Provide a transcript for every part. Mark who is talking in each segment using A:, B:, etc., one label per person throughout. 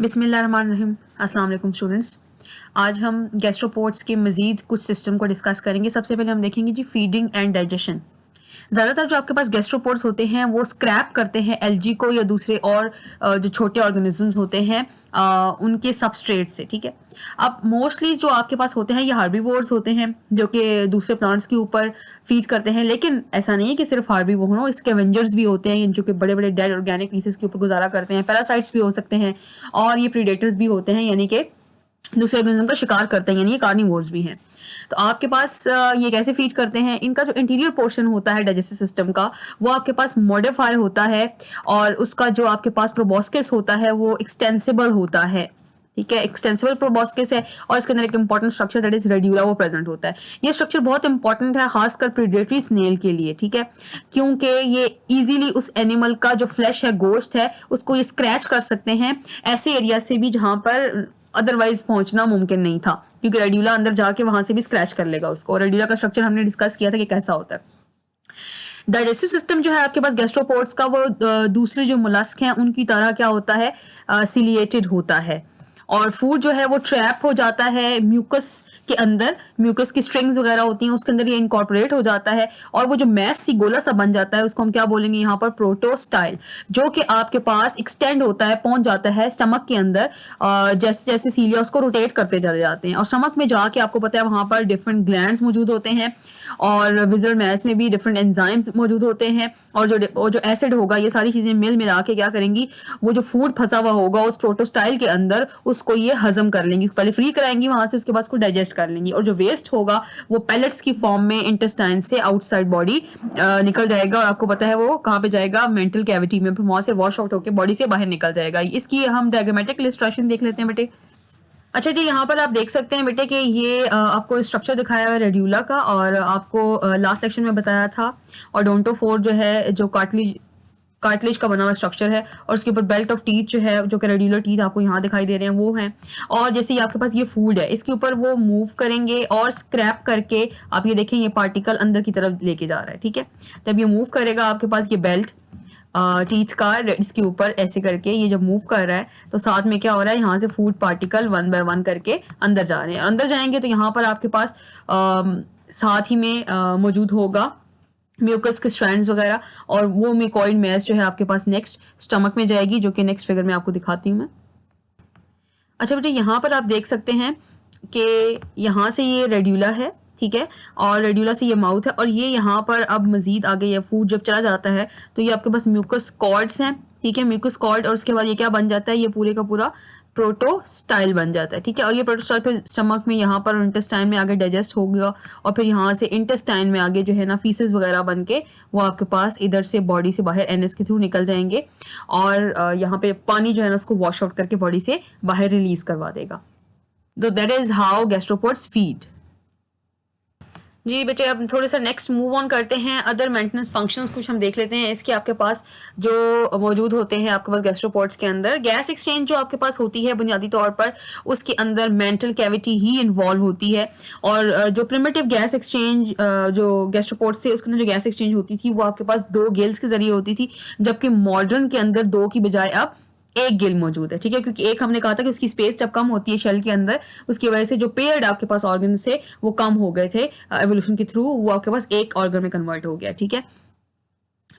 A: बिस्मिल्लाहिर्रहमानिर्रहीम। अस्सलाम वालेकुम स्टूडेंट्स। आज हम गैस्ट्रोपोड्स के मज़ीद कुछ सिस्टम को डिस्कस करेंगे। सबसे पहले हम देखेंगे जी फीडिंग एंड डाइजेशन। ज़्यादातर जो आपके पास गैस्ट्रोपोड्स होते हैं वो स्क्रैप करते हैं एल्गी को या दूसरे और जो छोटे ऑर्गेनिजम्स होते हैं उनके सबस्ट्रेट से, ठीक है। अब मोस्टली जो आपके पास होते हैं ये हार्बीवोर्स होते हैं जो कि दूसरे प्लांट्स के ऊपर फीड करते हैं, लेकिन ऐसा नहीं है कि सिर्फ हार्बीवोर हो, स्कैवेंजर्स भी होते हैं जो कि बड़े बड़े डेड ऑर्गेनिक पीसेस के ऊपर गुजारा करते हैं। पैरासाइट्स भी हो सकते हैं और ये प्रीडेटर्स भी होते हैं, यानी कि दूसरे ऑर्गेनिज्म का शिकार करते हैं, यानी ये कार्निवोर्स भी हैं। तो आपके पास ये कैसे फीड करते हैं, इनका जो इंटीरियर पोर्शन होता है डाइजेस्टिव सिस्टम का वो आपके पास मॉडिफाई होता है और उसका जो आपके पास प्रोबॉस्किस होता है वो एक्सटेंसिबल होता है, ठीक है। एक्सटेंसिबल प्रोबॉस्किस है और इसके अंदर एक important structure that is radula वो प्रेजेंट होता है। ये स्ट्रक्चर बहुत इंपॉर्टेंट है खासकर प्रीडेटरी स्नेल के लिए, ठीक है, क्योंकि ये इजीली उस एनिमल का जो फ्लैश है, गोश्त है, उसको ये स्क्रैच कर सकते हैं ऐसे एरिया से भी जहां पर अदरवाइज पहुंचना मुमकिन नहीं था, क्योंकि रेड्यूला अंदर जाके वहां से भी स्क्रैच कर लेगा उसको। रेड्यूला का स्ट्रक्चर हमने डिस्कस किया था कि कैसा होता है। डाइजेस्टिव सिस्टम जो है आपके पास गैस्ट्रोपोड्स का वो दूसरे जो मोलस्क हैं उनकी तरह क्या होता है, सिलिएटेड होता है और फूड जो है वो ट्रैप हो जाता है म्यूकस के अंदर। म्यूकस की स्ट्रिंग्स वगैरह होती हैं उसके अंदर ये इनकॉर्पोरेट हो जाता है और वो जो मैस सी गोला सा बन जाता है उसको हम क्या बोलेंगे यहाँ पर, प्रोटोस्टाइल, जो कि आपके पास एक्सटेंड होता है, पहुंच जाता है स्टमक के अंदर। जैसे जैसे सीलिया उसको रोटेट करते चले जाते हैं और स्टमक में जाके आपको पता है वहां पर डिफरेंट ग्लैंड्स मौजूद होते हैं और विजरल मैस में भी डिफरेंट एंजाइम्स मौजूद होते हैं और जो एसिड होगा ये सारी चीजें मिल मिला के क्या करेंगी, वो जो फूड फंसा हुआ होगा उस प्रोटोस्टाइल के अंदर उसको ये हजम कर लेंगी, पहले फ्री कराएंगी वहां से, उसके बाद उसको डाइजेस्ट कर लेंगी और जो वेस्ट होगा वो पैलेट्स की फॉर्म में इंटेस्टाइन से आउटसाइड बॉडी निकल जाएगा और आपको पता है वो कहाँ पे जाएगा, मेंटल कैविटी में, फिर वहां से वॉश आउट होकर बॉडी से बाहर निकल जाएगा। इसकी हम डायग्रामेटिक इलस्ट्रेशन देख लेते हैं बेटे। अच्छा जी, यहाँ पर आप देख सकते हैं बेटे कि ये आपको स्ट्रक्चर दिखाया हुआ है रेड्यूला का और आपको लास्ट सेक्शन में बताया था ओडोंटोफोर जो है जो कार्टिलेज का बना हुआ स्ट्रक्चर है और उसके ऊपर बेल्ट ऑफ टीथ जो है जो कि रेड्यूलर टीथ आपको यहाँ दिखाई दे रहे हैं वो हैं। और जैसे ये आपके पास ये फूड है इसके ऊपर वो मूव करेंगे और स्क्रैप करके आप ये देखें ये पार्टिकल अंदर की तरफ लेके जा रहा है, ठीक है। जब ये मूव करेगा आपके पास ये बेल्ट टीथ का इसके ऊपर ऐसे करके ये जब मूव कर रहा है तो साथ में क्या हो रहा है, यहाँ से food particle one by one करके अंदर जा रहे हैं। अंदर जाएंगे तो यहाँ पर आपके पास साथ ही में मौजूद होगा म्यूकस के स्ट्रैंड्स वगैरह और वो म्यूकॉइड मैस जो है आपके पास नेक्स्ट स्टमक में जाएगी, जो कि नेक्स्ट फिगर में आपको दिखाती हूँ मैं। अच्छा बेटे, यहाँ पर आप देख सकते हैं कि यहाँ से ये रेड्यूला है, ठीक है, और रेड्यूला से ये माउथ है और ये यहाँ पर अब मजीद आगे ये फूड जब चला जाता है तो ये आपके पास म्यूकस कॉर्ड्स हैं, ठीक है, म्यूकस कॉर्ड, और उसके बाद ये क्या बन जाता है, ये पूरे का पूरा प्रोटोस्टाइल बन जाता है, ठीक है। और ये प्रोटोस्टाइल फिर स्टमक में यहाँ पर इंटेस्टाइन में आगे डाइजेस्ट होगा और फिर यहाँ से इंटेस्टाइन में आगे जो है ना फीसेस वगैरह बन के वो आपके पास इधर से बॉडी से बाहर एनएस के थ्रू निकल जाएंगे और यहाँ पे पानी जो है ना उसको वॉश आउट करके बॉडी से बाहर रिलीज करवा देगा। तो that is how gastropods feed. जी बेटे, अब थोड़े सा नेक्स्ट मूव ऑन करते हैं, अदर मेंटेनेंस फंक्शंस कुछ हम देख लेते हैं। इसके आपके पास जो मौजूद होते हैं आपके पास गैस्ट्रोपोड्स के अंदर गैस एक्सचेंज जो आपके पास होती है बुनियादी तौर पर उसके अंदर मेंटल कैविटी ही इन्वॉल्व होती है और जो प्रिमिटिव गैस एक्सचेंज जो गैस्ट्रोपोड्स थे उसके अंदर जो गैस एक्सचेंज होती थी वो आपके पास 2 गिल्स के जरिए होती थी, जबकि मॉडर्न के अंदर 2 की बजाय अब 1 गिल मौजूद है, ठीक है, क्योंकि एक हमने कहा था कि उसकी स्पेस जब कम होती है शेल के अंदर उसकी वजह से जो पेयर्ड आपके पास ऑर्गन से वो कम हो गए थे एवोल्यूशन के थ्रू, वो आपके पास एक ऑर्गन में कन्वर्ट हो गया, ठीक है,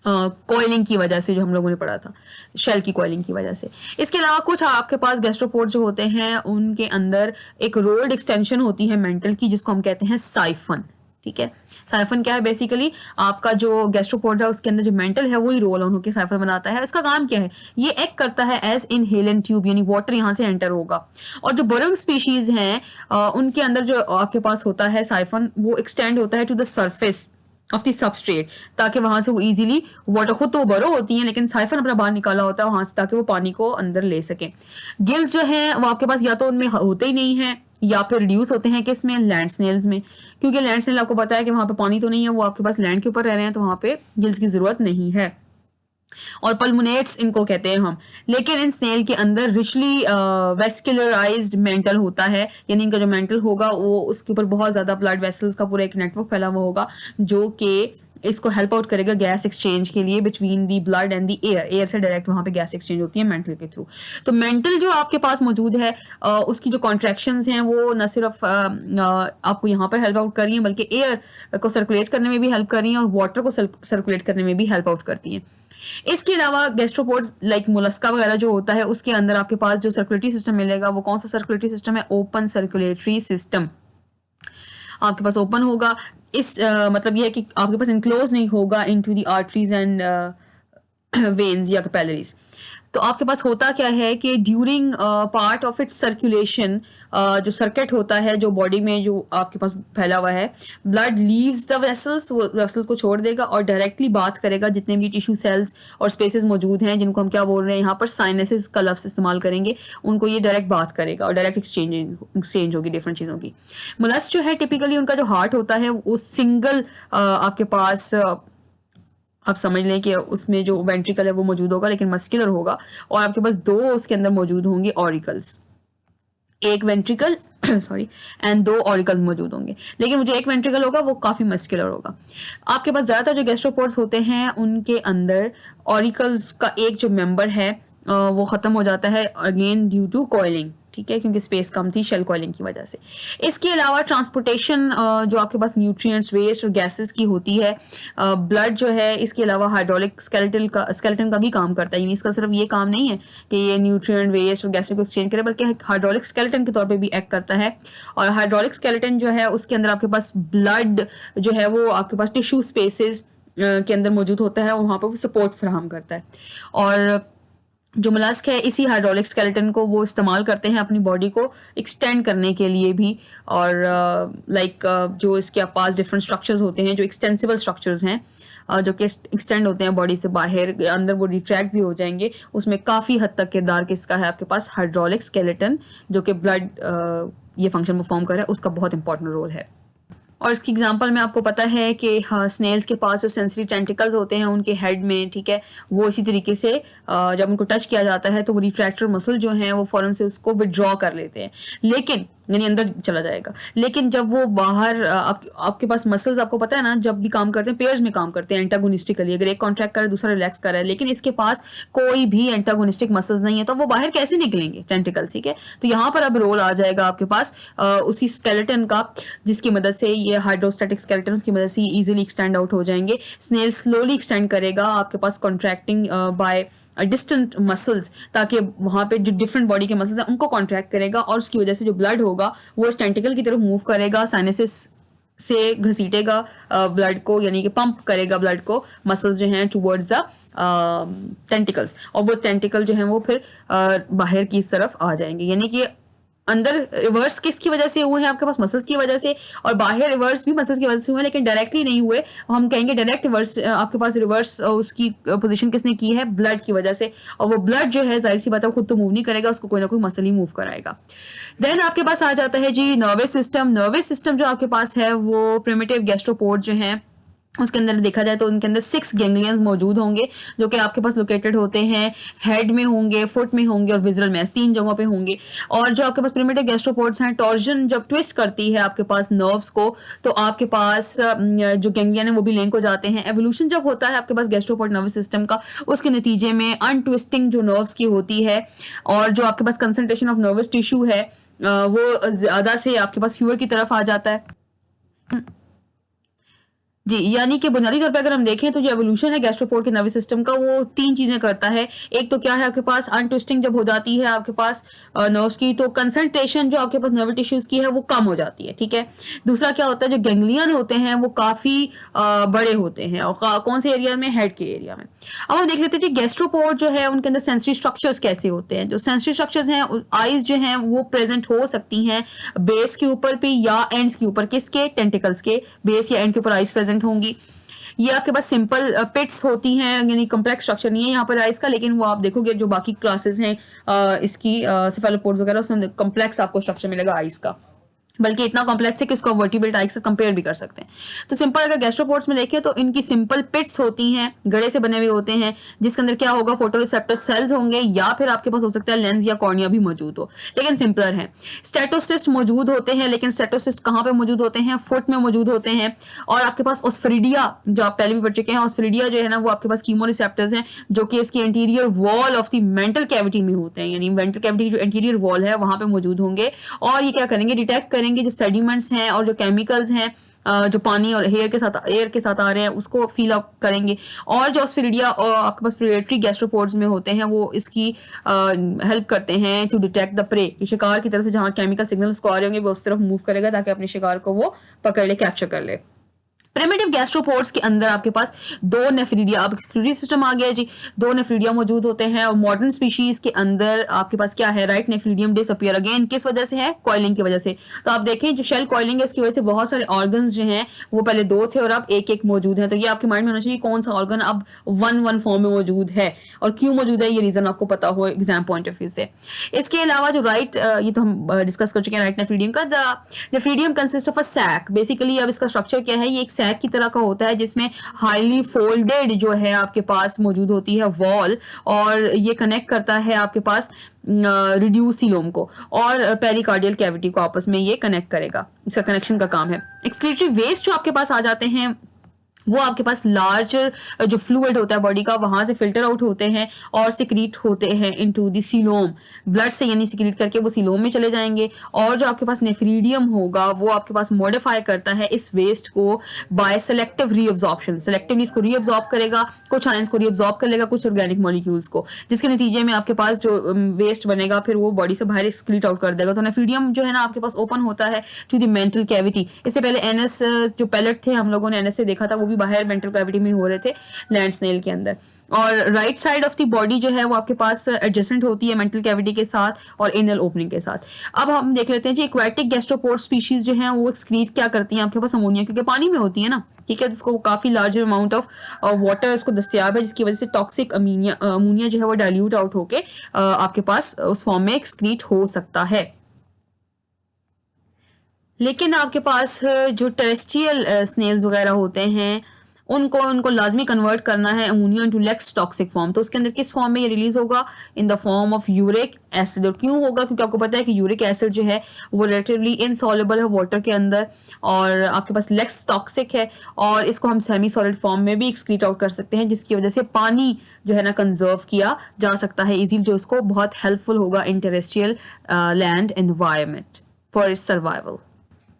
A: कॉइलिंग की वजह से जो हम लोगों ने पढ़ा था, शेल की कॉइलिंग की वजह से। इसके अलावा कुछ आपके पास गैस्ट्रोपोड जो होते हैं उनके अंदर एक रोल्ड एक्सटेंशन होती है मेंटल की जिसको हम कहते हैं साइफन, ठीक है। साइफन क्या है, बेसिकली आपका जो गैस्ट्रोपोड है उसके अंदर जो मेंटल है वही रोल ऑन होकर साइफन बनाता है। इसका काम क्या है, ये एक्ट करता है एज इनहेलेंट ट्यूब, यानी वाटर यहाँ से एंटर होगा और जो बरोइंग स्पीशीज हैं उनके अंदर जो आपके पास होता है साइफन वो एक्सटेंड होता है to the surface of the substrate ताकि वहां से वो इजीली वाटर, खुद तो वो बरो होती हैं लेकिन साइफन अपना बाहर निकाला होता है वहां से ताकि वो पानी को अंदर ले सके। गिल्स जो हैं वो आपके पास या तो उनमें होते ही नहीं है या फिर रिड्यूस होते हैं किसमें, लैंड स्नेल्स में, क्योंकि लैंड स्नेल आपको पता है कि वहां पे पानी तो नहीं है, वो आपके पास लैंड के ऊपर रह रहे हैं तो वहां पे गिल्स की जरूरत नहीं है और पल्मोनेट्स इनको कहते हैं हम। लेकिन इन स्नेल के अंदर रिचली वेस्कुलराइज्ड मेंटल होता है, यानी इनका जो मेंटल होगा वो उसके ऊपर बहुत ज्यादा ब्लड वेसल्स का पूरा एक नेटवर्क फैला हुआ होगा जो कि इसको हेल्प आउट करेगा गैस एक्सचेंज के लिए between the blood and the air, air से डायरेक्ट वहाँ पे गैस एक्सचेंज होती है मेंटल के थ्रू। तो मेंटल जो आपके पास मौजूद है उसकी जो कॉन्ट्रैक्शंस हैं वो न सिर्फ आपको यहाँ पर हेल्प आउट कर रही हैं बल्कि एयर को सर्कुलेट करने में भी हेल्प कर रही हैं और वाटर को सर्कुलेट करने में भी हेल्प आउट करती हैं। इसके अलावा गैस्ट्रोपोड्स लाइक मोलस्का वगैरह जो होता है उसके अंदर आपके पास जो सर्कुलेटरी सिस्टम मिलेगा वो कौन सा सर्कुलेटरी सिस्टम है, ओपन सर्कुलेटरी सिस्टम आपके पास ओपन होगा। इस मतलब यह है कि आपके पास इनक्लोज नहीं होगा into the arteries and veins या कैपिलरीज। तो आपके पास होता क्या है कि during part of its circulation जो सर्किट होता है जो बॉडी में जो आपके पास फैला हुआ है, ब्लड लीव्स द वेसल्स, वो वेसल्स को छोड़ देगा और डायरेक्टली बात करेगा जितने भी टिश्यू सेल्स और स्पेसेस मौजूद हैं, जिनको हम क्या बोल रहे हैं यहाँ पर साइनसेस का लफ्ज इस्तेमाल करेंगे, उनको ये डायरेक्ट बात करेगा और डायरेक्ट एक्सचेंज होगी डिफरेंट चीज़ों की। मोलस्क जो है टिपिकली उनका जो हार्ट होता है वो सिंगल आपके पास आप समझ लें कि उसमें जो वेंट्रिकल है वो मौजूद होगा लेकिन मस्कुलर होगा और आपके पास दो उसके अंदर मौजूद होंगे ऑरिकल्स, एक वेंट्रिकल सॉरी एंड दो ऑरिकल्स मौजूद होंगे, लेकिन मुझे एक वेंट्रिकल होगा वो काफ़ी मस्कुलर होगा। आपके पास ज़्यादातर जो गैस्ट्रोपोड्स होते हैं उनके अंदर ऑरिकल्स का एक जो मेंबर है वो ख़त्म हो जाता है अगेन ड्यू टू कॉइलिंग, ठीक है, क्योंकि स्पेस कम थी शेल कॉइलिंग की वजह से। इसके अलावा ट्रांसपोर्टेशन जो आपके पास न्यूट्रिएंट्स, वेस्ट और गैसेस की होती है, ब्लड जो है इसके अलावा हाइड्रोलिक स्केलेटन का भी काम करता है, यानी इसका सिर्फ ये काम नहीं है कि ये न्यूट्रिएंट, वेस्ट और गैसेस को एक्सचेंज करे बल्कि हाइड्रोलिक स्केलेटन के तौर पे भी एक्ट करता है। और हाइड्रोलिक स्केलेटन जो है उसके अंदर आपके पास ब्लड जो है वो आपके पास टिश्यू स्पेसेस के अंदर मौजूद होता है और वहाँ पर वो सपोर्ट फराहम करता है। और जो मोलस्क है इसी हाइड्रोलिक स्केलेटन को वो इस्तेमाल करते हैं अपनी बॉडी को एक्सटेंड करने के लिए भी, और जो इसके पास डिफरेंट स्ट्रक्चर्स होते हैं जो एक्सटेंसिबल स्ट्रक्चर्स हैं जो कि एक्सटेंड होते हैं बॉडी से बाहर, अंदर वो रिट्रैक्ट भी हो जाएंगे, उसमें काफ़ी हद तक किरदार किसका है आपके पास हाइड्रोलिक स्केलेटन, जो कि ब्लड ये फंक्शन परफॉर्म कर रहा है, उसका बहुत इंपॉर्टेंट रोल है। और इसकी एग्जांपल में आपको पता है कि हाँ स्नेल्स के पास जो सेंसरी टेंटिकल्स होते हैं उनके हेड में, ठीक है, वो इसी तरीके से जब उनको टच किया जाता है तो वो रिट्रैक्टर मसल जो हैं वो फौरन से उसको विड्रॉ कर लेते हैं, लेकिन यानी अंदर चला जाएगा, लेकिन जब वो बाहर आपके पास मसल्स आपको पता है ना जब भी काम करते हैं पेयर्स में काम करते हैं एंटागोनिस्टिकली, अगर एक कॉन्ट्रैक्ट कर रहा है दूसरा रिलैक्स कर रहा है, लेकिन इसके पास कोई भी एंटागोनिस्टिक मसल्स नहीं है तो वो बाहर कैसे निकलेंगे टेंटिकल्स, ठीक है। तो यहाँ पर अब रोल आ जाएगा आपके पास उसी स्केलेटन का जिसकी मदद से ये हाइड्रोस्टैटिक स्केलेटन की मदद से इजीली एक्सटेंड आउट हो जाएंगे। स्नेल स्लोली एक्सटेंड करेगा आपके पास कॉन्ट्रैक्टिंग बाय डिस्टेंट मसल्स, ताकि वहाँ पे जो डिफरेंट बॉडी के मसल्स हैं उनको कॉन्ट्रैक्ट करेगा और उसकी वजह से जो ब्लड होगा वो इस टेंटिकल की तरफ मूव करेगा, साइनसेस से घसीटेगा ब्लड को, यानी कि पंप करेगा ब्लड को मसल्स जो हैं टुवर्ड्स द टेंटिकल्स, और वो टेंटिकल जो हैं वो फिर बाहर की तरफ आ जाएंगे, यानी कि अंदर रिवर्स किसकी वजह से हुए हैं आपके पास मसल्स की वजह से, और बाहर रिवर्स भी मसल्स की वजह से हुए हैं, लेकिन डायरेक्टली नहीं हुए, हम कहेंगे डायरेक्ट रिवर्स आपके पास रिवर्स उसकी पोजीशन किसने की है, ब्लड की वजह से, और वो ब्लड जो है जाहिर सी बात है खुद तो मूव नहीं करेगा, उसको कोई ना कोई मसल ही मूव कराएगा। देन आपके पास आ जाता है जी नर्वस सिस्टम। नर्वस सिस्टम जो आपके पास है वो प्रिमिटिव गैस्ट्रोपोड जो है उसके अंदर देखा जाए तो उनके अंदर 6 गैंग्लियंस मौजूद होंगे जो कि आपके पास लोकेटेड होते हैं, हेड में होंगे, फुट में होंगे और विजरल में, 3 जगहों पे होंगे। और जो आपके पास प्रिमिटिव गैस्ट्रोपोड्स हैं, टॉर्जन जब ट्विस्ट करती है आपके पास नर्व्स को तो आपके पास जो गैंग्लियन है वो भी लिंक हो जाते हैं। एवोल्यूशन जब होता है आपके पास गैस्ट्रोपोड नर्वस सिस्टम का, उसके नतीजे में अनट्विस्टिंग जो नर्व्स की होती है और जो आपके पास कंसंट्रेशन ऑफ नर्वस टिश्यू है वो ज्यादा से आपके पास फ्यूअर की तरफ आ जाता है जी। यानी कि बुनियादी तौर पे अगर हम देखें तो जो एवोल्यूशन है गैस्ट्रोपोड के नर्वस सिस्टम का वो 3 चीजें करता है। एक तो क्या है आपके पास अनट्विस्टिंग जब हो जाती है आपके पास नर्व्स की तो कंसंट्रेशन जो आपके पास नर्व टिश्यूज की है वो कम हो जाती है, ठीक है। दूसरा क्या होता है जो गैंग्लियन होते हैं वो काफी बड़े होते हैं और कौन से एरिया में, हेड के एरिया में। अब हम देख लेते हैं जी गैस्ट्रोपोड जो है उनके अंदर सेंसरी स्ट्रक्चर्स कैसे होते हैं। जो सेंसरी स्ट्रक्चर्स हैं आईज जो हैं वो प्रेजेंट हो सकती हैं बेस के ऊपर पे या एंड्स के ऊपर, किसके, टेंटिकल्स के बेस या एंड के ऊपर आईज प्रेजेंट होंगी। ये आपके पास सिंपल पिट्स होती हैं, यानी कॉम्प्लेक्स स्ट्रक्चर नहीं है यहाँ पर आइस का, लेकिन वो आप देखोगे जो बाकी क्लासेस हैं इसकी सेफेलोपोड्स वगैरह उसमें कॉम्प्लेक्स आपको स्ट्रक्चर मिलेगा आइस का। बल्कि इतना कॉम्प्लेक्स है कि इसको वर्टिब्रेट टाइप से कंपेयर भी कर सकते हैं। तो सिंपल अगर गैस्ट्रोपोड्स में देखें तो इनकी सिंपल पिट्स होती हैं, गड़े से बने हुए होते हैं, जिसके अंदर क्या होगा, फोटोरिसेप्टर सेल्स होंगे, या फिर आपके पास हो सकता है लेंस या कॉर्निया भी मौजूद हो, लेकिन सिंपलर है। स्टेटोसिस्ट मौजूद होते हैं, लेकिन स्टेटोसिस्ट कहाँ पे मौजूद होते हैं, फुट में मौजूद होते हैं। और आपके पास ऑस्फेरिडिया, जो आप पहले भी पढ़ चुके हैं, ऑस्फेरिडिया जो है ना वो आपके पास कीमोरिसेप्टर्स हैं, जो कि इसकी interior wall of the mantle cavity में होते हैं, यानी मेंटल कैविटी की जो इंटीरियर वॉल है वहां पे मौजूद होंगे। और ये क्या करेंगे, डिटेक्ट करेंगे जो सेडिमेंट्स हैं और जो केमिकल्स हैं, जो पानी और एयर के साथ आ रहे हैं, उसको फील अप करेंगे। और जो ऑस्फेरिडिया और आपके पास प्रेडेटरी गैस्ट्रोपोड्स में होते हैं, वो इसकी हेल्प करते हैं टू डिटेक्ट द प्रे, कि शिकार की तरफ से जहां केमिकल सिग्नल्स को आ रहे होंगे वो उस तरफ मूव करेगा ताकि अपने शिकार को वो पकड़ ले, कैप्चर कर ले। प्रिमिटिव गैस्ट्रोपोड्स के अंदर आपके पास दो नेफ्रीडिया, अब एक्सक्रीटरी सिस्टम आ गया जी, दो नेफ्रीडिया मौजूद होते हैं। और मॉडर्न स्पीशीज के अंदर आपके पास क्या है, राइट नेफ्रीडियम डिसअपीयर अगेन, किस वजह से है, कॉइलिंग की वजह से। तो आप देखें जो शेल कॉइलिंग है उसकी वजह से बहुत सारे ऑर्गन्स जो हैं वो पहले दो थे और अब एक एक मौजूद है। तो ये आपके माइंड में होना चाहिए कौन सा ऑर्गन अब वन फॉर्म में मौजूद है और क्यों मौजूद है, ये रीजन आपको पता हो एग्जाम पॉइंट ऑफ व्यू से। इसके अलावा जो राइट, ये तो हम डिस्कस कर चुके हैं राइट नेफ्रीडियम का। The nephridium consist of a sac, basically अब इसका स्ट्रक्चर क्या है, ये एक सैक की तरह का होता है जिसमें हाईली फोल्डेड जो है आपके पास मौजूद होती है वॉल, और ये कनेक्ट करता है आपके पास रिड्यूस सीलोम को और पेरिकार्डियल कैविटी को, आपस में ये कनेक्ट करेगा, इसका कनेक्शन का काम है। एक्सक्रीटरी वेस्ट जो आपके पास आ जाते हैं वो आपके पास लार्ज जो फ्लूइड होता है बॉडी का वहां से फिल्टर आउट होते हैं और सिक्रीट होते हैं इनटू द सीलोम, ब्लड से यानी सिक्रीट करके वो सीलोम में चले जाएंगे। और जो आपके पास नेफ्रीडियम होगा वो आपके पास मॉडिफाई करता है इस वेस्ट को बाय सेलेक्टिव रीअब्जॉर्प्शन, सेलेक्टिवली इसको रीअब्जॉर्ब करेगा, कुछ आयंस को रीअब्जॉर्ब कर लेगा, कुछ ऑर्गेनिक मॉलिक्यूल्स को, जिसके नतीजे में आपके पास जो वेस्ट बनेगा फिर वो बॉडी से बाहर एक्सक्रीट आउट कर देगा। तो नेफ्रीडियम जो है ना आपके पास ओपन होता है टू द मेंटल कैविटी। इससे पहले एनएस जो पैलेट थे हम लोगों ने एनएस से देखा था, वो बाहर मेंटल कैविटी में हो रहे थे लैंड स्नेल के अंदर। और right side of the body जो है वो आपके पास एडजेसेंट होती है मेंटल कैविटी के साथ और एनल ओपनिंग के साथ। अब हम देख लेते हैं जी एक्वाटिक गैस्ट्रोपोड स्पीशीज जो हैं वो एक्सक्रीट क्या करती हैं, आपके पास अमोनिया, क्योंकि पानी में होती है ना, ठीक है, जिसको काफी लार्ज अमाउंट ऑफ वाटर उसको दस्तियाब है, जिसकी वजह से टॉक्सिक अमोनिया जो है वो डाइल्यूट आउट होके आपके पास उस फॉर्म में एक्सक्रीट हो सकता है। लेकिन आपके पास जो टेरेस्ट्रियल स्नेल्स वगैरह होते हैं उनको लाजमी कन्वर्ट करना है ammonia into less toxic form. तो उसके अंदर किस फॉर्म में ये रिलीज होगा, in the form of uric acid. और क्यों होगा, क्योंकि आपको पता है कि यूरिक एसिड जो है वो रिलेटिवली इनसॉल्युबल है वाटर के अंदर और आपके पास लेस टॉक्सिक है, और इसको हम सेमी सॉलिड फॉर्म में भी एक्सक्रीट आउट कर सकते हैं, जिसकी वजह से पानी जो है ना कंजर्व किया जा सकता है इजीली, जो इसको बहुत हेल्पफुल होगा in terrestrial land environment for its survival.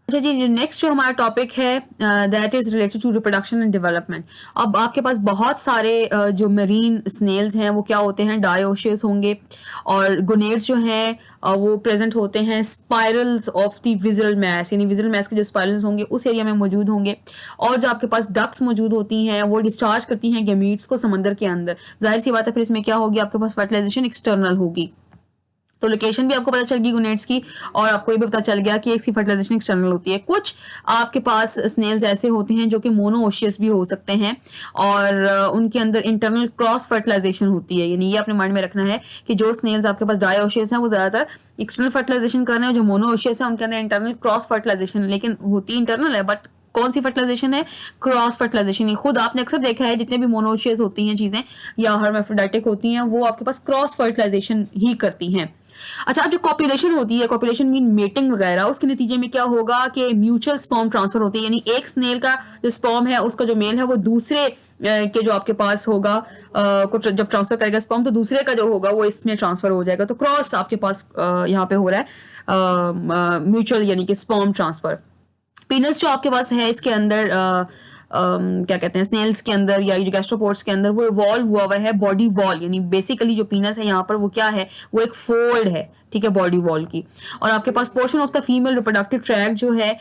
A: अच्छा जी, नेक्स्ट जो हमारा टॉपिक है that is related to reproduction and development. अब आपके पास बहुत सारे जो मरीन स्नेल्स हैं वो क्या होते हैं, डायोशियस होंगे, और गोनेड्स जो हैं वो प्रेजेंट होते हैं spirals of the visceral mass, यानी विजरल मैस के जो स्पाइरल्स होंगे उस एरिया में मौजूद होंगे। और जो आपके पास डक्ट्स मौजूद होती हैं वो डिस्चार्ज करती हैं गैमीट्स को समंदर के अंदर। जाहिर सी बात है फिर इसमें क्या होगी, आपके पास फर्टिलाइजेशन एक्सटर्नल होगी, तो लोकेशन भी आपको पता चल गई गुनेट्स की, और आपको ये भी पता चल गया कि इसकी फर्टिलाइजेशन एक्सटर्नल होती है। कुछ आपके पास स्नेल्स ऐसे होते हैं जो कि मोनोओशियस भी हो सकते हैं और उनके अंदर इंटरनल क्रॉस फर्टिलाइजेशन होती है, यानी ये अपने माइंड में रखना है कि जो स्नेल्स आपके पास डायोशियस हैं वो ज्यादातर एक्सटर्नल फर्टिलाइजेशन कर रहे हैं, जो मोनोओशियस है उनके अंदर इंटरनल क्रॉस फर्टिलाइजेशन, लेकिन होती इंटरनल है बट कौन सी फर्टिलाइजेशन है, क्रॉस फर्टिलाइजेशन। खुद आपने अक्सर देखा है जितने भी मोनोशियस होती हैं चीजें या हर्माफ्रोडाइटिक होती हैं वो आपके पास क्रॉस फर्टिलाइजेशन ही करती हैं। अच्छा, अब जो कॉपुलेशन होती है, कॉपुलेशन मीन मेटिंग वगैरह, उसके नतीजे में क्या होगा कि म्यूचुअल स्पर्म ट्रांसफर होती है, यानी एक स्नेल का जो स्पर्म है उसका जो मेल है वो दूसरे के जो आपके पास होगा को जब ट्रांसफर करेगा स्पर्म तो दूसरे का जो होगा वो इसमें ट्रांसफर हो जाएगा। तो क्रॉस आपके पास यहाँ पे हो रहा है म्यूचुअल यानी कि स्पर्म ट्रांसफर। पीनस जो आपके पास है इसके अंदर क्या कहते हैं स्नेल्स के अंदर या जो गैस्ट्रोपोड्स के अंदर वो इवॉल्व हुआ है बॉडी वॉल, यानी बेसिकली जो पीनस है यहाँ पर वो क्या है, वो एक फोल्ड है, ठीक है, बॉडी वॉल की। और आपके पास portion of the female reproductive tract जो है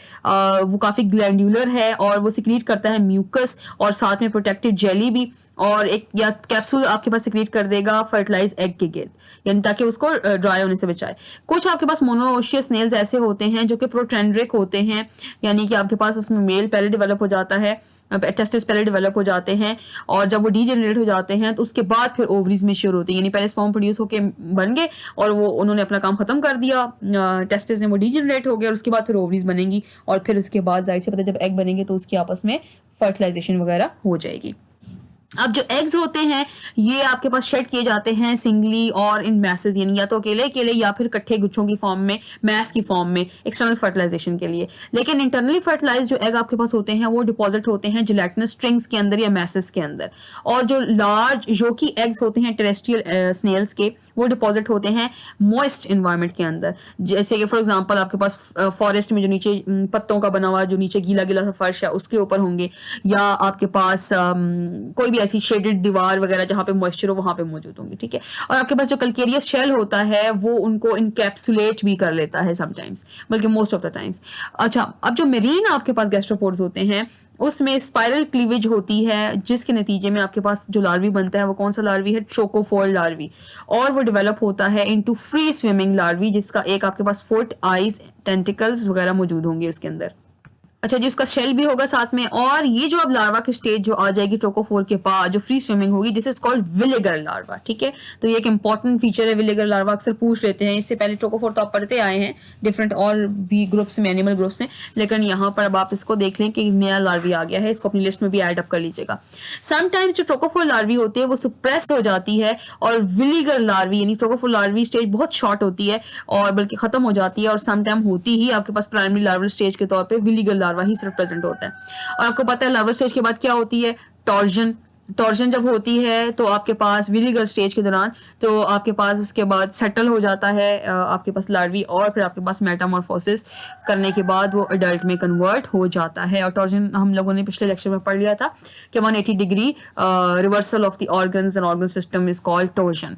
A: वो काफी ग्लैंडुलर है और वो सिक्रीट करता है म्यूकस और साथ में प्रोटेक्टिव जेली भी, और एक या कैप्सूल आपके पास सिक्रीट कर देगा फर्टिलाइज एग के गिर्द, यानी ताकि उसको ड्राई होने से बचाए। कुछ आपके पास मोनोओशियस स्नेल्स ऐसे होते हैं जो कि प्रोटेंड्रिक होते हैं, यानी कि आपके पास उसमें मेल पहले डेवलप हो जाता है टेस्टिस पहले डेवलप हो जाते हैं और जब वो डीजेनरेट हो जाते हैं तो उसके बाद फिर ओवरीज मेच्योर होती हैं, यानी पहले स्पर्म प्रोड्यूस होके बन गए और वो उन्होंने अपना काम खत्म कर दिया, टेस्टिस ने वो डीजेनरेट हो गया और उसके बाद फिर ओवरीज बनेंगी और फिर उसके बाद जाहिर से पता जब एग बनेंगे तो उसकी आपस में फर्टिलाइजेशन वगैरह हो जाएगी। अब जो एग्स होते हैं ये आपके पास शेड किए जाते हैं सिंगली और इन मैसेज, यानी या तो अकेले अकेले या फिर इकट्ठे गुच्छों की फॉर्म में, मैस की फॉर्म में एक्सटर्नल फर्टिलाइजेशन के लिए। लेकिन इंटरनली फर्टिलाइज जो एग आपके पास होते हैं वो डिपॉजिट होते हैं जिलेटिनस स्ट्रिंग्स के अंदर या मैसेज के अंदर। और जो लार्ज योकी एग्स होते हैं टेरेस्ट्रियल स्नेल्स के वो डिपॉजिट होते हैं मॉइस्ट इन्वायरमेंट के अंदर। जैसे कि फॉर एग्जांपल आपके पास फॉरेस्ट में जो नीचे पत्तों का बना हुआ जो नीचे गीला गीला सा फर्श है उसके ऊपर होंगे, या आपके पास कोई भी ऐसी शेडेड दीवार वगैरह जहाँ पे मॉइस्चर हो वहां पे मौजूद होंगे, ठीक है। और आपके पास जो कल्केरियस शेल होता है वो उनको इनकैप्सुलेट भी कर लेता है समटाइम्स, बल्कि मोस्ट ऑफ द टाइम्स। अच्छा, अब जो मेरीन आपके पास गैस्ट्रोपोड्स होते हैं उसमें स्पाइरल क्लीवेज होती है जिसके नतीजे में आपके पास जो लार्वी बनता है वो कौन सा लार्वी है, ट्रोकोफोर लार्वी, और वो डेवलप होता है इनटू फ्री स्विमिंग लार्वी जिसका एक आपके पास फुट, आईज, टेंटिकल्स वगैरह मौजूद होंगे उसके अंदर। अच्छा जी, उसका शेल भी होगा साथ में। और ये जो अब लार्वा की स्टेज जो आ जाएगी ट्रोकोफोर के पास जो फ्री स्विमिंग होगी, दिस इज कॉल्ड विलेगर लार्वा, ठीक है। तो ये एक इंपॉर्टेंट फीचर है विलेगर लार्वा, अक्सर पूछ लेते हैं। इससे पहले ट्रोकोफोर तो आप पढ़ते आए हैं डिफरेंट और भी ग्रुप्स में, एनिमल ग्रुप्स में, लेकिन यहाँ पर अब आप इसको देख लें कि नया लार्वी आ गया है, इसको अपनी लिस्ट में भी ऐड अप कर लीजिएगा। समटाइम्स जो ट्रोकोफोर लार्वी होती है वो सुप्रेस हो जाती है और विलेगर लार्वी यानी ट्रोकोफोर लार्वी स्टेज बहुत शॉर्ट होती है और बल्कि खत्म हो जाती है, और समटाइम होती ही आपके पास प्राइमरी लार्वल स्टेज के तौर पे विलेगर लार्वा ही सिर्फ प्रेजेंट होता है। और आपको पता है लार्वल स्टेज के बाद क्या होती है, टॉर्जन। टॉर्जन जब होती है तो आपके पास विलीगर स्टेज के दौरान तो आपके पास उसके बाद सेटल हो जाता है आपके पास लार्वी, और फिर आपके पास मेटामॉर्फोसिस करने के बाद वो अडल्ट में कन्वर्ट हो जाता है। और टॉर्जन हम लोगों ने पिछले लेक्चर में पढ़ लिया था कि 180 degree reversal of the organs and organ system is called torsion.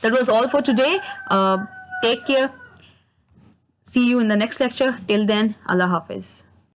A: That was all for today. Take care, see you in the next lecture. Till then, Allah Hafiz.